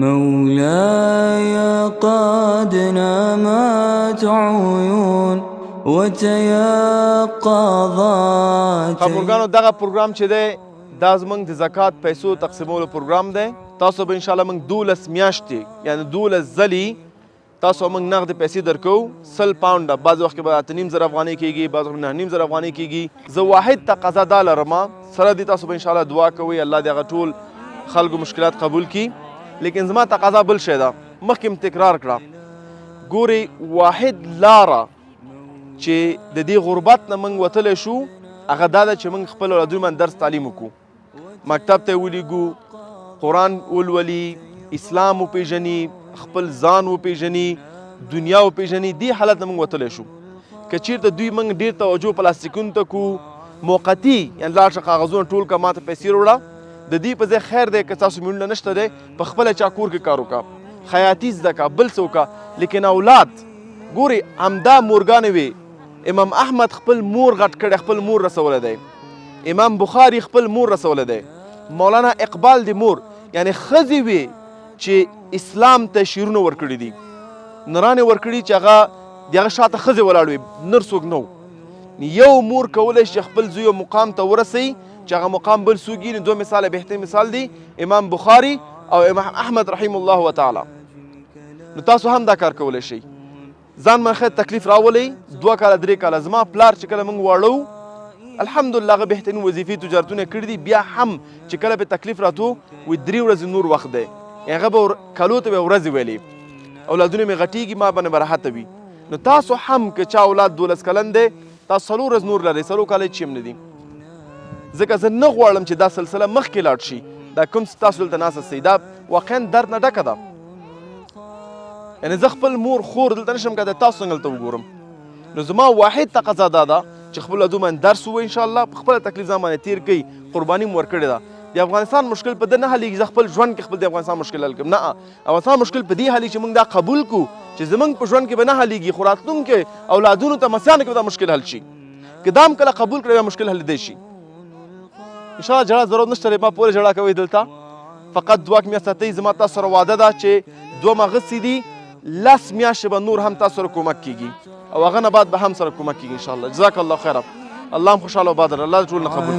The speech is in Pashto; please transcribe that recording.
مولاي قد نامت عيون وتيقظت. خبرګانو دغه پروګرام چې دی دا زموږ د زکات پیسو تقسیمولو پروګرام دی. تاسو به انشاءالله موږ 12 میاشتې یعنی 12 ځلې تاسو موږ نغد پیسې درکو. 100 پاونډه بعض وخت کې به 8.5 افغانۍ کېږي، بعض وخت 9.5 افغانۍ کېږي. زه واحد تقاضا دا لرم سره دې تاسو به انشاءالله دعا کوئ الله دې هغه ټول خلکو مشکلات قبول کړي. لیکن زما تقاضا بل شی ده، مخکې م تکرار کړه. ګورئ واحد لاره چې د دې غربت نه موږ وتلی شو هغه دا ده چې موږ خپل اولادونو باندې درس تعلیم وکړو، مکتب ته یې ولیږو، قرآن ولولي، اسلام وپېژني، خپل ځان وپېژني، دنیا وپېژني. دې حالت نه موږ وتلی شو. که چېرته دوی موږ ډېر توجه پلاستیکونو ته کړو، موقتي یعنې لاړ شه کاغذونه ټول کړه ما ته پیسې راوړه، د دې په ځای خیر دی که تاسو میړونه نشته دی په خپله چا کور کې کار وکړه، خیاطي زده کړه، بل څه وکړه. لیکن اولاد ګورئ همدا مورګانې وې. امام احمد خپل مور غټ کړی، خپل مور رسولی دی. امام بخاري خپل مور رسولی دی. مولانا اقبال د مور یعنی ښځې وې چې اسلام ته شعرونه ورکړي دي، نرانې ورکړي چې هغه د هغه شاته ښځې ولاړ وي، نر څوک نه و. یو مور کولی شي خپل زوی مقام ته ورسوي چې هغه مقام بل څوک وي. دوه مثاله بهترین مثال دی امام بخاري او امام احمد رحیم الله وتعالی. نو تاسو هم دا کار کولی شئ. ځان باندې خیر تکلیف راولئ. 2 کاله 3 کاله زما پلار چې کله موږ واړو الحمدلله هغه بهترین وظیفې تجارتونه کړي دي، بیا هم چې کله به تکلیف راته وي 3 ورځې نور وخت دی. هغه به کلو ته به ورځې ویلې، اولادونه مې غټېږي ما باندې به راحته وي. نو تاسو هم که چا اولاد 12 کلن دی تاسو 4 ورځې نور لرئ، 4 کاله چې هم نه دي. ځکه زه نه غواړم چې دا سلسله مخکې لاړ شي. دا کوم څه تاسو دلته ناست یاستئ دا واقعا درد نه ډکه ده. یعنې زه خپل مور خور دلته نشم که تاسو څنګه دلته وګورم. نو زما واحد تقاضا دا ده چې خپل اولادو باندې درس ووایي انشاءالله، په خپله تکلیف ځان باندې تېر کوي. قرباني مو ورکړې ده. د افغانستان مشکل په ده نه حلېږي زه خپل ژوند کې خپل د افغانستان مشکل حل کړم. نه، افغانستان مشکل په دې حلېږي چې موږ دا قبول کړو چې زموږ په ژوند کې به نه حلېږي، خو راتلونکي اولادونو ته مسیانو کې به دا مشکل حل شي. که دا هم کله قبول کړی بیا مشکل حلېدی شي. انشاءالله جړه ضرورت نشته دی، ما پورې ژړا کوئ دلته. فقط 2 میاشتې ساتئ. زما تاسو سره وعده ده چې 2 اغستې دي 10 میاشتې به نور هم تاسو سره کومک کېږي او هغه نه بعد به هم سره کومک کېږي انشاءالله. جزاک الله خیره. الله هم خوشحاله وباد لري. الله دې ټول نه قبول کړي.